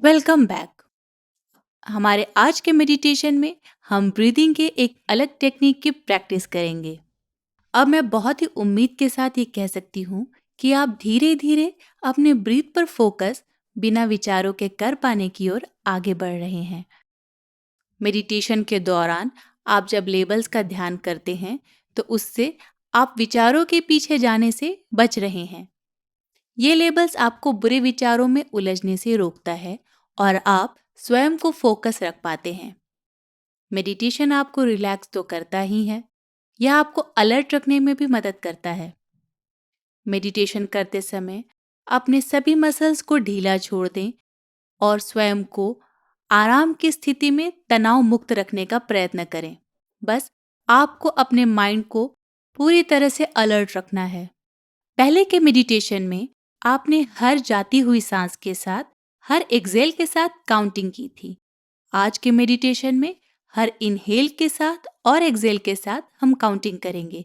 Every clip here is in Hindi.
Welcome back. हमारे आज के मेडिटेशन में हम ब्रीदिंग के एक अलग टेक्निक की प्रैक्टिस करेंगे। अब मैं बहुत ही उम्मीद के साथ ये कह सकती हूँ कि आप धीरे धीरे अपने ब्रीथ पर फोकस बिना विचारों के कर पाने की ओर आगे बढ़ रहे हैं। मेडिटेशन के दौरान आप जब लेबल्स का ध्यान करते हैं तो उससे आप विचारों के पीछे जाने से बच रहे हैं। ये लेबल्स आपको बुरे विचारों में उलझने से रोकता है और आप स्वयं को फोकस रख पाते हैं। मेडिटेशन आपको रिलैक्स तो करता ही है, यह आपको अलर्ट रखने में भी मदद करता है। मेडिटेशन करते समय अपने सभी मसल्स को ढीला छोड़ दें और स्वयं को आराम की स्थिति में तनाव मुक्त रखने का प्रयत्न करें। बस आपको अपने माइंड को पूरी तरह से अलर्ट रखना है। पहले के मेडिटेशन में आपने हर जाती हुई सांस के साथ, हर एक्सहेल के साथ काउंटिंग की थी। आज के मेडिटेशन में हर इनहेल के साथ और एक्सहेल के साथ हम काउंटिंग करेंगे।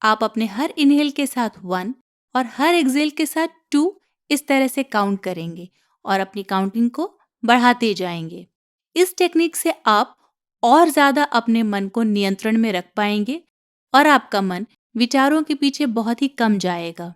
आप अपने हर इनहेल के साथ 1 और हर एक्सहेल के साथ 2 इस तरह से काउंट करेंगे और अपनी काउंटिंग को बढ़ाते जाएंगे। इस टेक्निक से आप और ज़्यादा अपने मन को नियंत्रण में रख पाएंगे और आपका मन विचारों के पीछे बहुत ही कम जाएगा।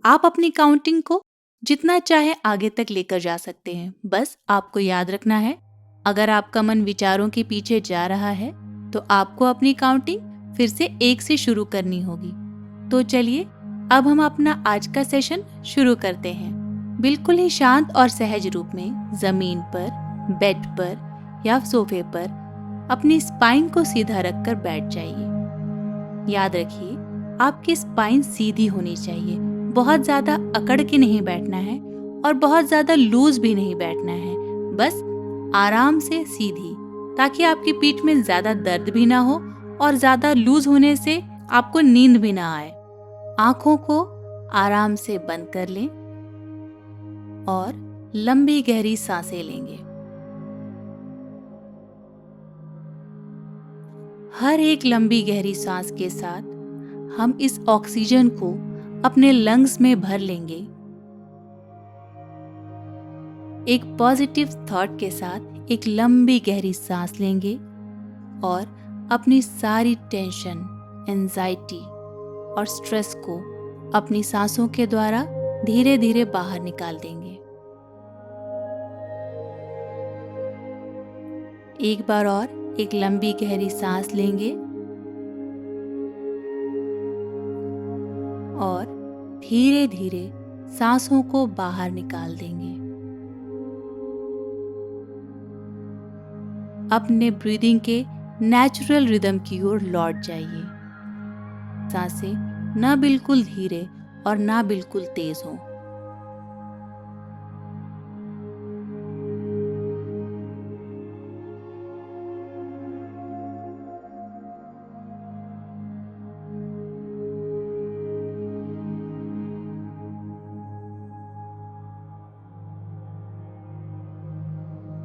आप अपनी काउंटिंग को जितना चाहे आगे तक लेकर जा सकते हैं। बस आपको याद रखना है, अगर आपका मन विचारों के पीछे जा रहा है तो आपको अपनी काउंटिंग फिर से 1 से शुरू करनी होगी। तो चलिए अब हम अपना आज का सेशन शुरू करते हैं। बिल्कुल ही शांत और सहज रूप में जमीन पर, बेड पर या सोफे पर अपनी स्पाइन को सीधा रखकर बैठ जाइए। याद रखिए, आपकी स्पाइन सीधी होनी चाहिए। बहुत ज्यादा अकड़ के नहीं बैठना है और बहुत ज्यादा लूज भी नहीं बैठना है। बस आराम से सीधी, ताकि आपकी पीठ में ज्यादा दर्द भी ना हो और ज्यादा लूज होने से आपको नींद भी ना आए। आंखों को आराम से बंद कर लें और लंबी गहरी सांसें लेंगे। हर एक लंबी गहरी सांस के साथ हम इस ऑक्सीजन को अपने लंग्स में भर लेंगे। एक पॉजिटिव थॉट के साथ एक लंबी गहरी सांस लेंगे और अपनी सारी टेंशन, एंजाइटी और स्ट्रेस को अपनी सांसों के द्वारा धीरे धीरे बाहर निकाल देंगे। एक बार और एक लंबी गहरी सांस लेंगे और धीरे धीरे सांसों को बाहर निकाल देंगे। अपने ब्रीदिंग के नेचुरल रिदम की ओर लौट जाइए। सांसें ना बिल्कुल धीरे और ना बिल्कुल तेज हों।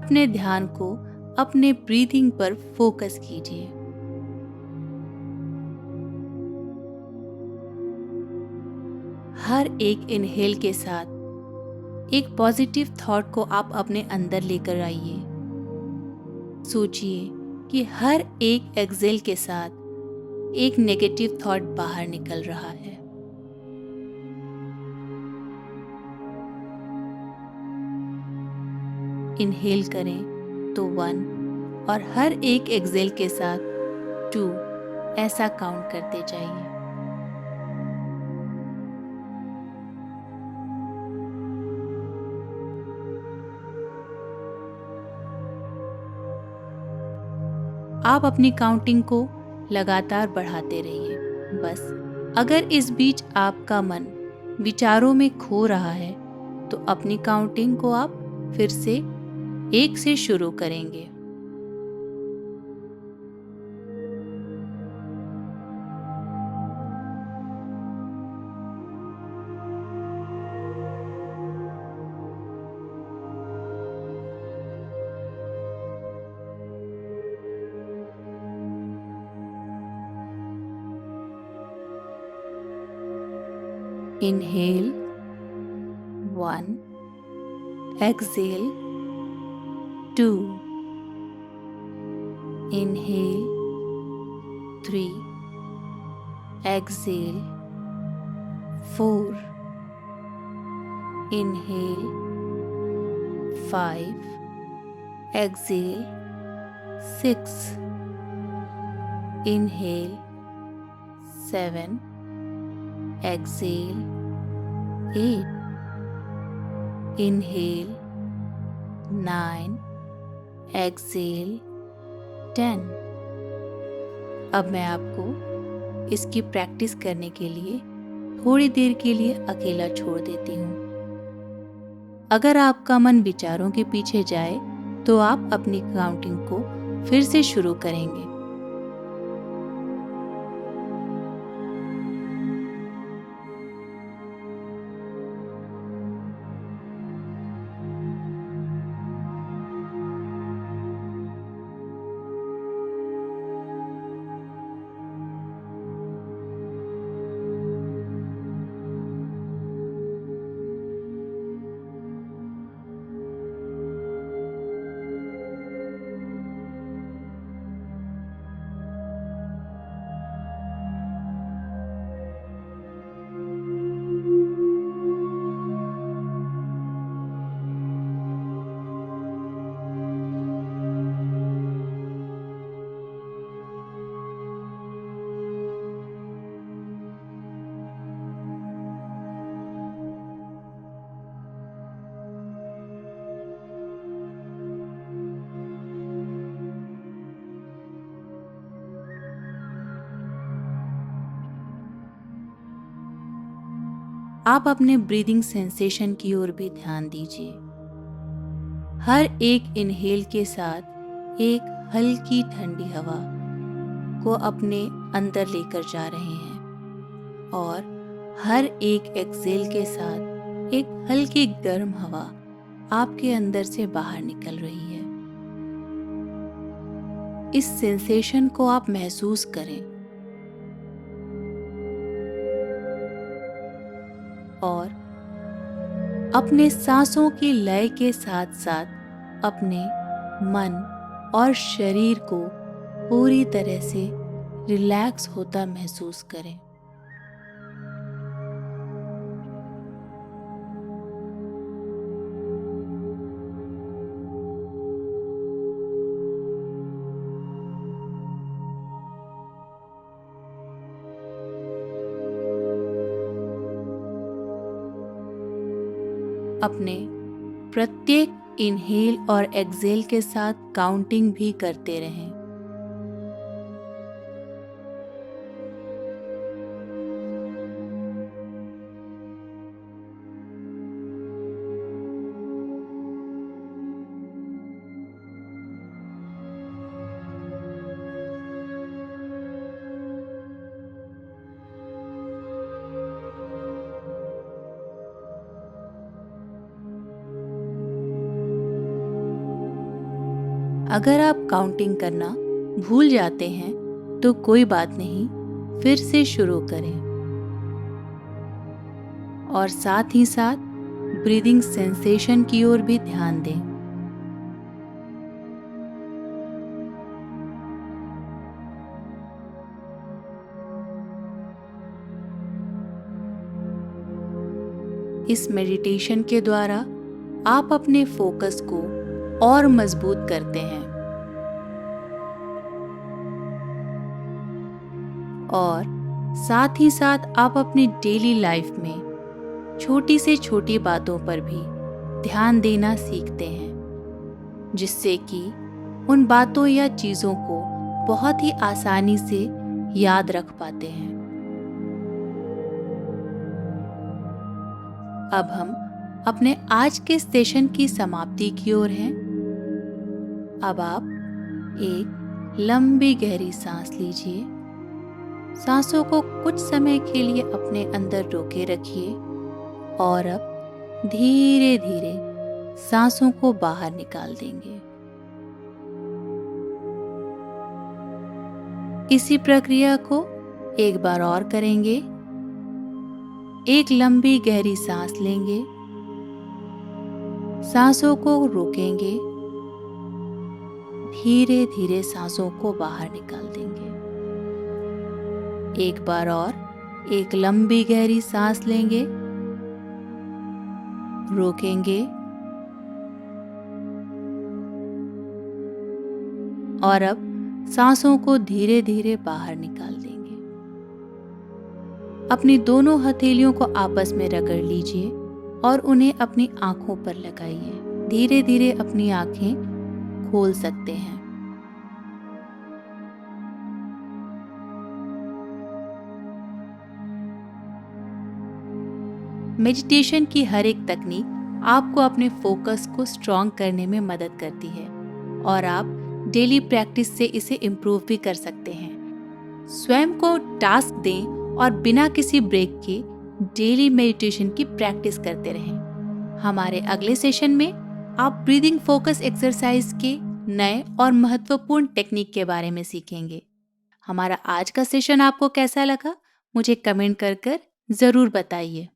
अपने ध्यान को अपने ब्रीदिंग पर फोकस कीजिए। हर एक इनहेल के साथ एक पॉजिटिव थॉट को आप अपने अंदर लेकर आइए। सोचिए कि हर एक एक्सहेल के साथ एक नेगेटिव थॉट बाहर निकल रहा है। इनहेल करें तो 1 और हर एक एक्सहेल के साथ 2 ऐसा काउंट करते जाइए। आप अपनी काउंटिंग को लगातार बढ़ाते रहिए। बस अगर इस बीच आपका मन विचारों में खो रहा है तो अपनी काउंटिंग को आप फिर से 1 से शुरू करेंगे। Inhale 1, exhale 2, inhale, 3, exhale, 4, inhale, 5, exhale, 6, inhale, 7, exhale, 8, inhale, 9, exhale, 10. अब मैं आपको इसकी प्रैक्टिस करने के लिए थोड़ी देर के लिए अकेला छोड़ देती हूँ। अगर आपका मन विचारों के पीछे जाए तो आप अपनी काउंटिंग को फिर से शुरू करेंगे। आप अपने ब्रीदिंग सेंसेशन की ओर भी ध्यान दीजिए। हर एक इनहेल के साथ एक हल्की ठंडी हवा को अपने अंदर लेकर जा रहे हैं और हर एक एक्सहेल के साथ एक हल्की गर्म हवा आपके अंदर से बाहर निकल रही है। इस सेंसेशन को आप महसूस करें और अपने सांसों की लय के साथ साथ अपने मन और शरीर को पूरी तरह से रिलैक्स होता महसूस करें। अपने प्रत्येक इनहेल और एक्सहेल के साथ काउंटिंग भी करते रहें। अगर आप काउंटिंग करना भूल जाते हैं तो कोई बात नहीं, फिर से शुरू करें और साथ ही साथ ब्रीदिंग सेंसेशन की ओर भी ध्यान दें। इस मेडिटेशन के द्वारा आप अपने फोकस को और मजबूत करते हैं और साथ ही साथ आप अपनी डेली लाइफ में छोटी से छोटी बातों पर भी ध्यान देना सीखते हैं, जिससे कि उन बातों या चीज़ों को बहुत ही आसानी से याद रख पाते हैं। अब हम अपने आज के सेशन की समाप्ति की ओर हैं। अब आप एक लंबी गहरी सांस लीजिए। सांसों को कुछ समय के लिए अपने अंदर रोके रखिए और अब धीरे धीरे सांसों को बाहर निकाल देंगे। इसी प्रक्रिया को एक बार और करेंगे। एक लंबी गहरी सांस लेंगे, सांसों को रोकेंगे धीरे धीरे सांसों को बाहर निकाल देंगे। एक बार और एक लंबी गहरी सांस लेंगे, रोकेंगे और अब सांसों को धीरे धीरे बाहर निकाल देंगे। अपनी दोनों हथेलियों को आपस में रगड़ लीजिए और उन्हें अपनी आंखों पर लगाइए। धीरे धीरे अपनी आंखें खोल सकते हैं। मेडिटेशन की हर एक तकनीक आपको अपने फोकस को स्ट्रॉन्ग करने में मदद करती है और आप डेली प्रैक्टिस से इसे इम्प्रूव भी कर सकते हैं। स्वयं को टास्क दें और बिना किसी ब्रेक के डेली मेडिटेशन की प्रैक्टिस करते रहें। हमारे अगले सेशन में आप ब्रीदिंग फोकस एक्सरसाइज के नए और महत्वपूर्ण टेक्निक के बारे में सीखेंगे। हमारा आज का सेशन आपको कैसा लगा, मुझे कमेंट कर ज़रूर बताइए।